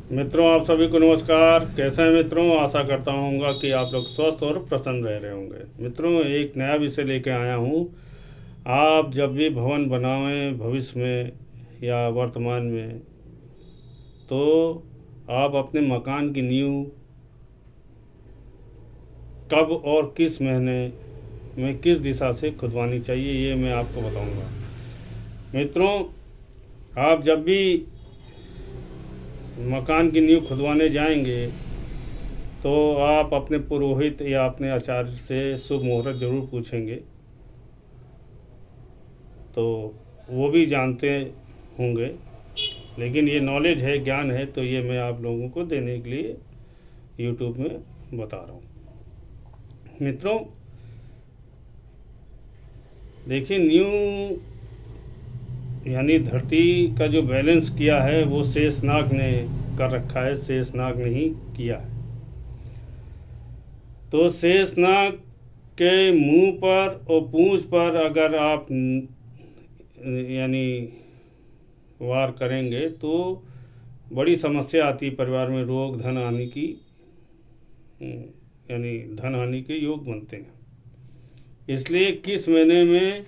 मित्रों, आप सभी को नमस्कार। कैसे हैं मित्रों? आशा करता हूँगा कि आप लोग स्वस्थ और प्रसन्न रह रहे होंगे। मित्रों, एक नया विषय लेके आया हूँ। आप जब भी भवन बनावें भविष्य में या वर्तमान में, तो आप अपने मकान की नींव कब और किस महीने में किस दिशा से खुदवानी चाहिए, ये मैं आपको बताऊँगा। मित्रों, आप जब भी मकान की नींव खुदवाने जाएंगे तो आप अपने पुरोहित या अपने आचार्य से शुभ मुहूर्त ज़रूर पूछेंगे। तो वो भी जानते होंगे, लेकिन ये नॉलेज है, ज्ञान है, तो ये मैं आप लोगों को देने के लिए यूट्यूब में बता रहा हूँ। मित्रों, देखिए, न्यू यानी धरती का जो बैलेंस किया है वो शेषनाग ने कर रखा है, शेषनाग ने ही किया है। तो शेषनाग के मुंह पर और पूंछ पर अगर आप यानी वार करेंगे तो बड़ी समस्या आती, परिवार में रोग धन हानि की यानी धन हानि के योग बनते हैं। इसलिए किस महीने में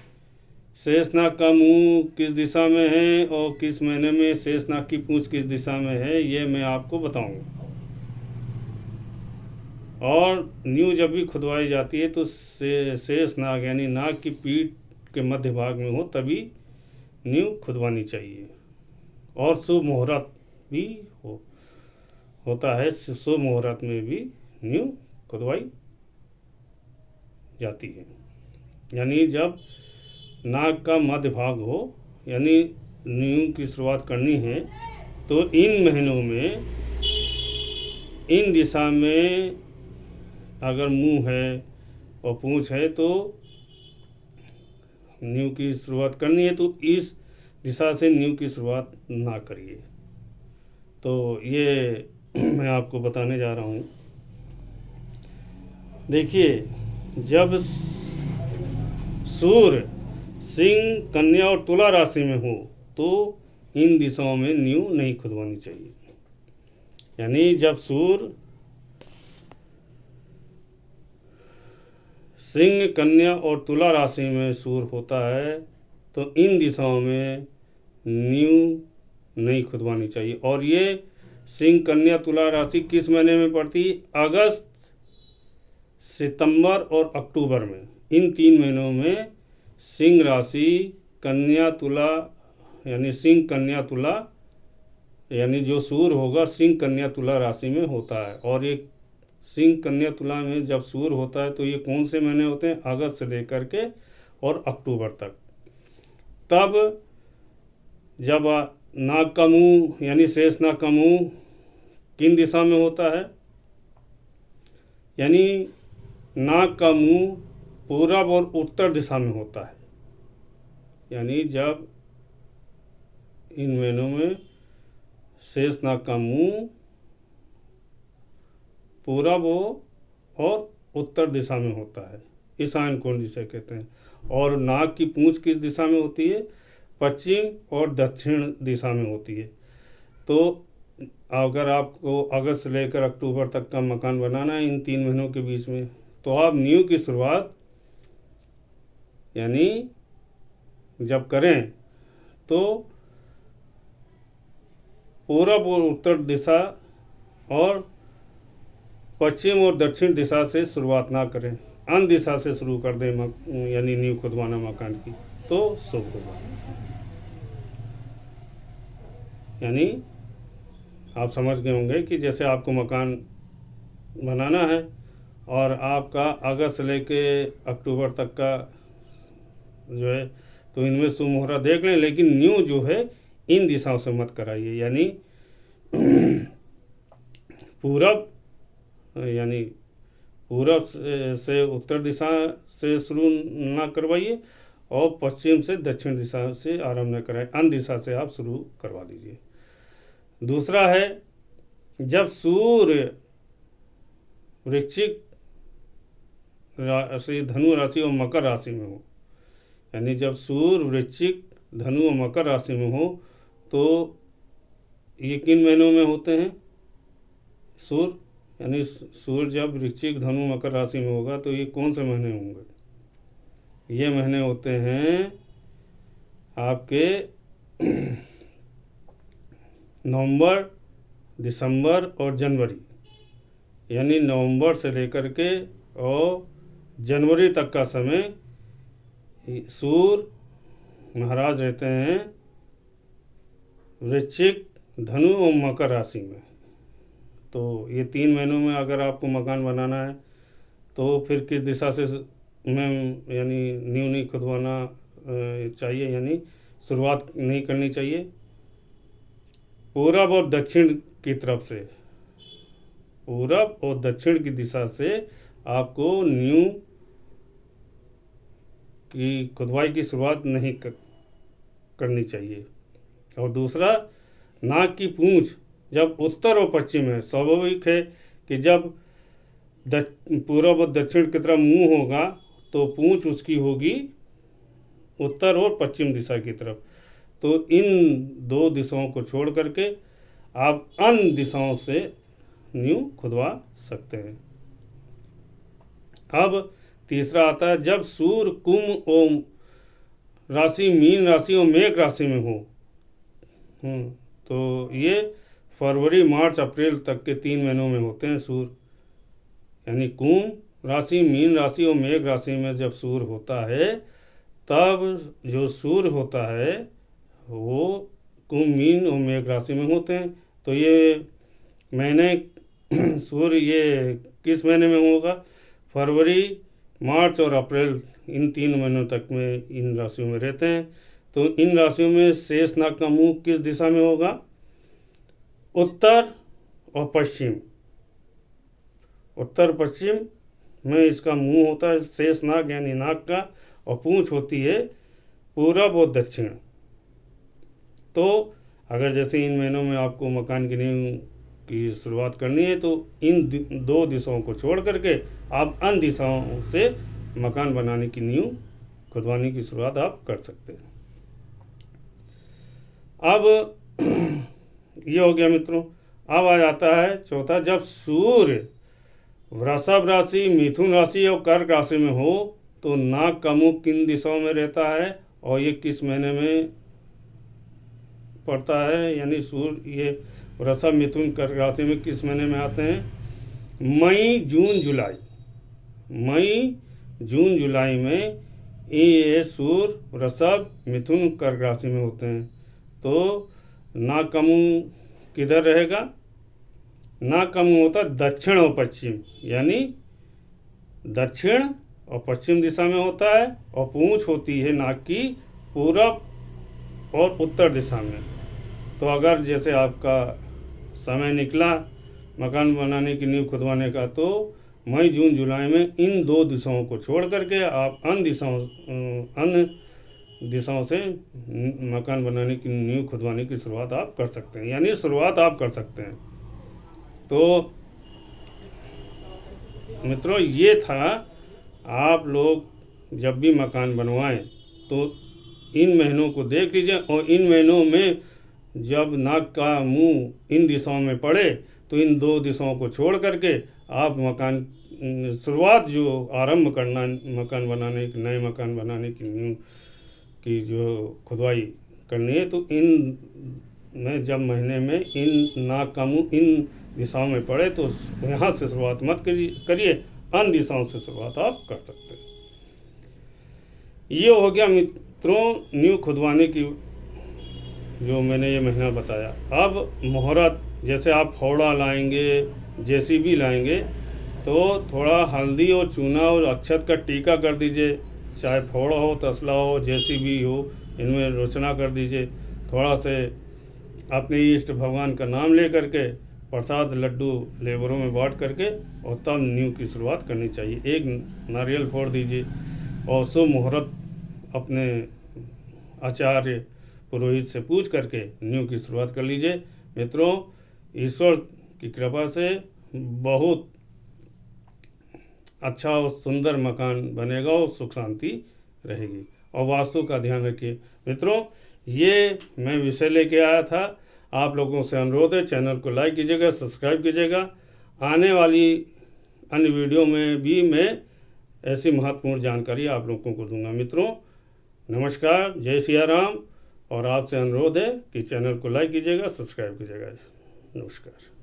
शेषनाग का मुंह किस दिशा में है और किस महीने में शेषनाग की पूंछ किस दिशा में है, ये मैं आपको बताऊंगा। और नींव जब भी खुदवाई जाती है तो शेषनाग यानी नाग की पीठ के मध्य भाग में हो तभी नींव खुदवानी चाहिए। और शुभ मुहूर्त भी होता है, शुभ मुहूर्त में भी नींव खुदवाई जाती है। यानी जब नाग का मध्य भाग हो, यानी नींव की शुरुआत करनी है, तो इन महीनों में इन दिशा में अगर मुंह है और पूंछ है तो नींव की शुरुआत करनी है, तो इस दिशा से नींव की शुरुआत ना करिए। तो ये मैं आपको बताने जा रहा हूँ। देखिए, जब सूर्य सिंह, कन्या और तुला राशि में हो तो इन दिशाओं में नींव नहीं खुदवानी चाहिए। यानी जब सूर्य सिंह, कन्या और तुला राशि में सूर्य होता है तो इन दिशाओं में नींव नहीं खुदवानी चाहिए। और ये सिंह, कन्या, तुला राशि किस महीने में पड़ती है? अगस्त, सितंबर और अक्टूबर में। इन 3 महीनों में सिंह राशि, कन्या, तुला, यानी सिंह, कन्या, तुला, यानी जो सूर्य होगा सिंह, कन्या, तुला राशि में होता है। और ये सिंह, कन्या, तुला में जब सूर्य होता है तो ये कौन से महीने होते हैं? अगस्त से लेकर के और अक्टूबर तक। तब जब नाग का मुंह यानी शेषनाग का मुंह किन दिशा में होता है? यानी नाग का मुंह पूरब और उत्तर दिशा में होता है। यानी जब इन महीनों में शेषनाग का मुंह पूरब और उत्तर दिशा में होता है, ईशान कोण जिसे कहते हैं। और नाग की पूंछ किस दिशा में होती है? पश्चिम और दक्षिण दिशा में होती है। तो अगर आपको अगस्त से लेकर अक्टूबर तक का मकान बनाना है इन 3 महीनों के बीच में, तो आप नींव की शुरुआत यानी जब करें तो पूरब और उत्तर दिशा और पश्चिम और दक्षिण दिशा से शुरुआत ना करें, अन्य दिशा से शुरू कर दें यानी नींव खुदवाना मकान की, तो शुभ होगा। यानी आप समझ गए होंगे कि जैसे आपको मकान बनाना है और आपका अगस्त से लेके अक्टूबर तक का जो है, तो इनमें शुभ मुहूर्त देख लें, लेकिन नींव जो है इन दिशाओं से मत कराइए। यानी पूरब यानी पूरब से उत्तर दिशा से शुरू ना करवाइए और पश्चिम से दक्षिण दिशा से आरंभ न कराएं, अन्य दिशा से आप शुरू करवा दीजिए। दूसरा है, जब सूर्य वृश्चिक राशि, धनु राशि और मकर राशि में हो, यानी जब सूर्य वृश्चिक, धनु और मकर राशि में हो, तो ये किन महीनों में होते हैं? सूर्य यानी सूर्य जब वृश्चिक धनु मकर राशि में होगा तो ये कौन से महीने होंगे? ये महीने होते हैं आपके नवंबर, दिसंबर और जनवरी, यानी नवंबर से लेकर के और जनवरी तक का समय सूर्य महाराज रहते हैं वृश्चिक, धनु और मकर राशि में। तो ये 3 महीनों में अगर आपको मकान बनाना है तो फिर किस दिशा से में यानी नींव नहीं खुदवाना चाहिए, यानी शुरुआत नहीं करनी चाहिए? पूरब और दक्षिण की तरफ से, पूरब और दक्षिण की दिशा से आपको नींव की खुदवाई की शुरुआत नहीं करनी चाहिए। और दूसरा, नाक की पूंछ जब उत्तर और पश्चिम है, स्वाभाविक है कि जब पूरब और दक्षिण की तरफ मुंह होगा तो पूंछ उसकी होगी उत्तर और पश्चिम दिशा की तरफ। तो इन 2 दिशाओं को छोड़ करके आप अन्य दिशाओं से नींव खुदवा सकते हैं। अब तीसरा आता है जब सूर्य कुंभ और राशि मीन राशि और मेघ राशि में हो। तो ये फरवरी, मार्च, अप्रैल तक के 3 महीनों में होते हैं सूर्य, यानी कुंभ राशि, मीन राशि और मेघ राशि में जब सूर्य होता है तब जो सूर्य होता है वो कुंभ, मीन और मेघ राशि में होते हैं। तो ये महीने सूर्य ये किस महीने में होगा? फरवरी, मार्च और अप्रैल, इन 3 महीनों तक में इन राशियों में रहते हैं। तो इन राशियों में शेषनाग का मुंह किस दिशा में होगा? उत्तर और पश्चिम। उत्तर पश्चिम में इसका मुंह होता है शेषनाग यानी नाग का, और पूंछ होती है पूरब और दक्षिण। तो अगर जैसे इन महीनों में आपको मकान की नींव की शुरुआत करनी है तो इन 2 दिशाओं को छोड़ करके आप अन्य दिशाओं से मकान बनाने की नींव खुदवाने की शुरुआत आप कर सकते हैं। अब ये हो गया मित्रों। अब आ जाता है चौथा, जब सूर्य वृषभ राशि, मिथुन राशि और कर्क राशि में हो तो नाग का मुख किन दिशाओं में रहता है और ये किस महीने में पड़ता है? यानी सूर्य ये वृषभ, मिथुन, कर्क राशि में किस महीने में आते हैं? मई, जून, जुलाई। मई, जून, जुलाई में ये सूर्य वृषभ, मिथुन, कर्क राशि में होते हैं। तो नाग का मुंह किधर रहेगा? नाग का मुंह होता है दक्षिण और पश्चिम, यानी दक्षिण और पश्चिम दिशा में होता है, और पूंछ होती है नाग की पूरब और उत्तर दिशा में। तो अगर जैसे आपका समय निकला मकान बनाने की नींव खुदवाने का तो मई, जून, जुलाई में इन 2 दिशाओं को छोड़ करके आप अन्य दिशाओं से मकान बनाने की नींव खुदवाने की शुरुआत आप कर सकते हैं, यानी शुरुआत आप कर सकते हैं। तो मित्रों ये था, आप लोग जब भी मकान बनवाएं तो इन महीनों को देख लीजिए, और इन महीनों में जब नाग का मुंह इन दिशाओं में पड़े तो इन 2 दिशाओं को छोड़ करके आप मकान शुरुआत जो आरंभ करना मकान बनाने की, नए मकान बनाने की नींव की जो खुदवाई करनी है, तो इन में जब महीने में इन नाग का मुंह इन दिशाओं में पड़े तो यहाँ से शुरुआत मत करिए, अन्य दिशाओं से शुरुआत आप कर सकते हैं। ये हो गया मित्रों नींव खुदवाने की जो मैंने ये महीना बताया। अब मुहूर्त, जैसे आप फावड़ा लाएंगे, जेसीबी लाएंगे तो थोड़ा हल्दी और चूना और अक्षत का टीका कर दीजिए, चाहे फावड़ा हो, तसला हो, जेसीबी हो, इनमें रोचना कर दीजिए। थोड़ा से अपने इष्ट भगवान का नाम ले करके प्रसाद लड्डू लेबरों में बांट करके और तब नींव की शुरुआत करनी चाहिए। एक नारियल फोड़ दीजिए और शुभ मुहूर्त अपने आचार्य पुरोहित से पूछ करके नींव की शुरुआत कर लीजिए। मित्रों, ईश्वर की कृपा से बहुत अच्छा और सुंदर मकान बनेगा और सुख शांति रहेगी। और वास्तु का ध्यान रखिए। मित्रों, ये मैं विषय लेके आया था। आप लोगों से अनुरोध है, चैनल को लाइक कीजिएगा, सब्सक्राइब कीजिएगा आने वाली अन्य वीडियो में भी मैं ऐसी महत्वपूर्ण जानकारी आप लोगों को दूंगा। मित्रों नमस्कार, जय सिया राम। और आपसे अनुरोध है कि चैनल को लाइक कीजिएगा, सब्सक्राइब कीजिएगा। नमस्कार।